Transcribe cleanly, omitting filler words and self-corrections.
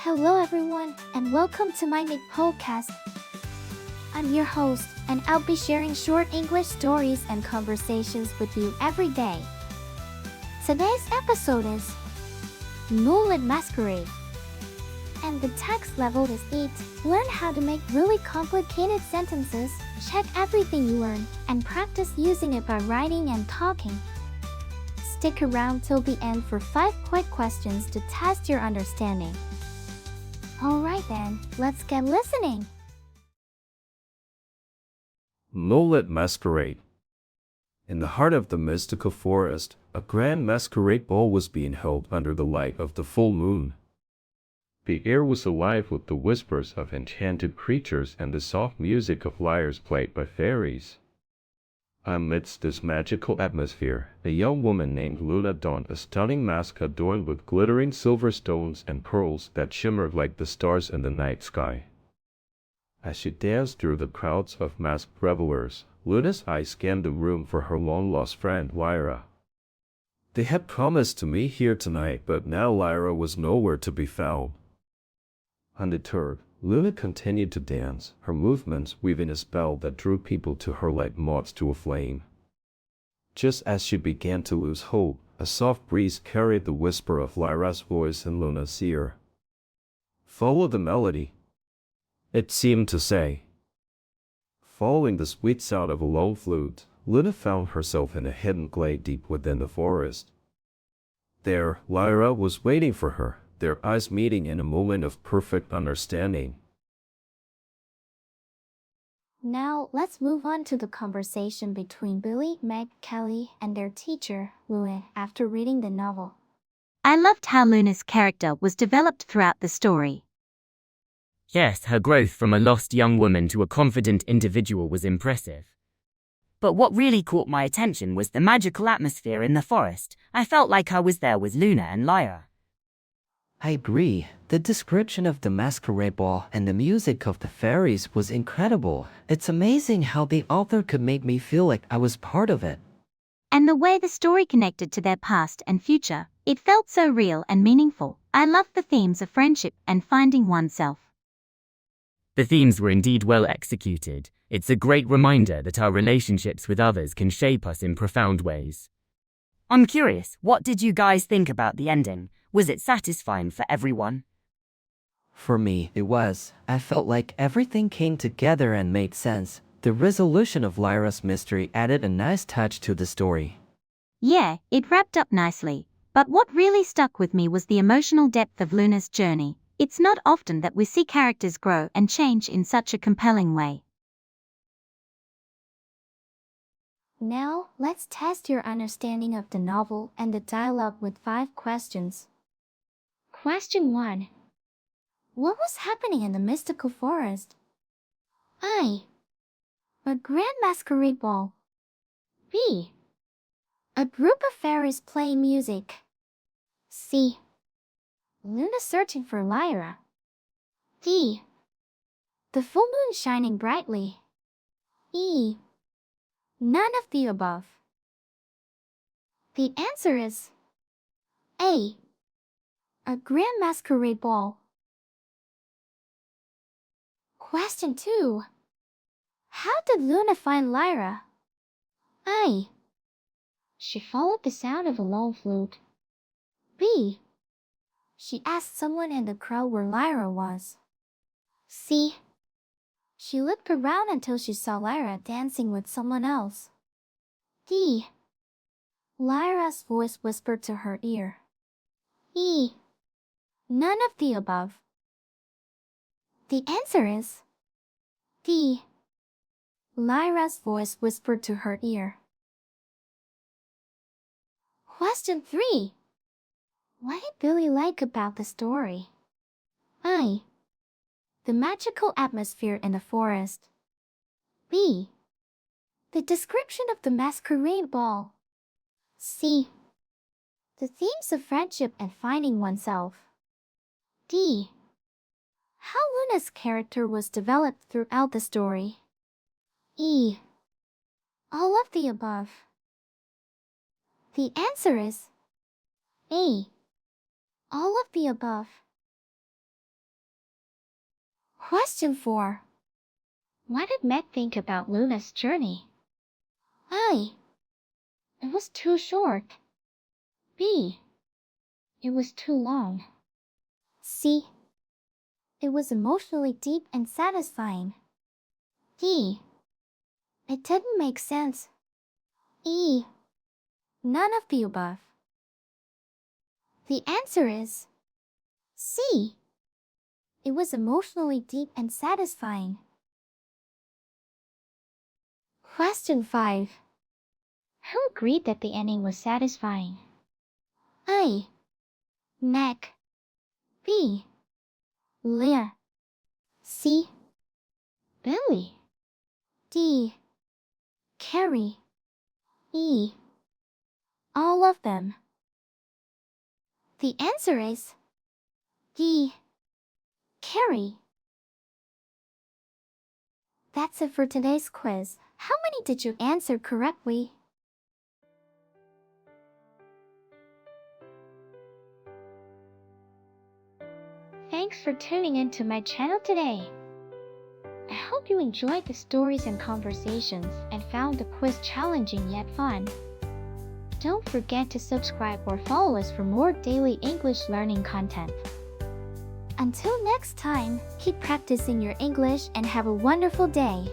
Hello everyone, and welcome to MyniQ podcast. I'm your host, and I'll be sharing short English stories and conversations with you every day. Today's episode is Moonlit Masquerade. And the text level is 8. Learn how to make really complicated sentences, check everything you learn, and practice using it by writing and talking. Stick around till the end for 5 quick questions to test your understanding. Alright then, let's get listening. Moonlit Masquerade. In the heart of the mystical forest, a grand masquerade ball was being held under the light of the full moon. The air was alive with the whispers of enchanted creatures and the soft music of lyres played by fairies. Amidst this magical atmosphere, a young woman named Luna donned a stunning mask adorned with glittering silver stones and pearls that shimmered like the stars in the night sky. As she danced through the crowds of masked revelers, Luna's eyes scanned the room for her long-lost friend Lyra. They had promised to meet here tonight, but now Lyra was nowhere to be found. Undeterred, Luna continued to dance, her movements weaving a spell that drew people to her like moths to a flame. Just as she began to lose hope, a soft breeze carried the whisper of Lyra's voice in Luna's ear. "Follow the melody," it seemed to say. Following the sweet sound of a lone flute, Luna found herself in a hidden glade deep within the forest. There, Lyra was waiting for her, their eyes meeting in a moment of perfect understanding. Now, let's move on to the conversation between Billy, Meg, Kelly, and their teacher, Luna, after reading the novel. I loved how Luna's character was developed throughout the story. Yes, her growth from a lost young woman to a confident individual was impressive. But what really caught my attention was the magical atmosphere in the forest. I felt like I was there with Luna and Lyra. I agree. The description of the masquerade ball and the music of the fairies was incredible. It's amazing how the author could make me feel like I was part of it. And the way the story connected to their past and future, it felt so real and meaningful. I loved the themes of friendship and finding oneself. The themes were indeed well executed. It's a great reminder that our relationships with others can shape us in profound ways. I'm curious, what did you guys think about the ending? Was it satisfying for everyone? For me, it was. I felt like everything came together and made sense. The resolution of Lyra's mystery added a nice touch to the story. Yeah, it wrapped up nicely. But what really stuck with me was the emotional depth of Luna's journey. It's not often that we see characters grow and change in such a compelling way. Now, let's test your understanding of the novel and the dialogue with 5 questions. Question 1. What was happening in the mystical forest? A grand masquerade ball. B. A group of fairies playing music. C. Luna searching for Lyra. D. The full moon shining brightly. E. None of the above. The answer is A. A grand masquerade ball. Question 2. How did Luna find Lyra? A. She followed the sound of a lone flute. B. She asked someone in the crowd where Lyra was. C. She looked around until she saw Lyra dancing with someone else. D. Lyra's voice whispered to her ear. E. None of the above. The answer is D. Lyra's voice whispered to her ear. Question 3. What did Billy like about the story? A. The magical atmosphere in the forest. B. The description of the masquerade ball. C. The themes of friendship and finding oneself. D. How Luna's character was developed throughout the story. E. All of the above. The answer is A. All of the above. Question 4. What did Meg think about Luna's journey? A. It was too short. B. It was too long. C. It was emotionally deep and satisfying. D. It didn't make sense. E. None of the above. The answer is C. It was emotionally deep and satisfying. Question 5. Who agreed that the ending was satisfying? A. Meg. B. Leah. C. Billy. D. Carrie. E. All of them. The answer is D. Carrie. That's it for today's quiz. How many did you answer correctly? Thanks for tuning into my channel today. I hope you enjoyed the stories and conversations and found the quiz challenging yet fun. Don't forget to subscribe or follow us for more daily English learning content. Until next time, keep practicing your English and have a wonderful day.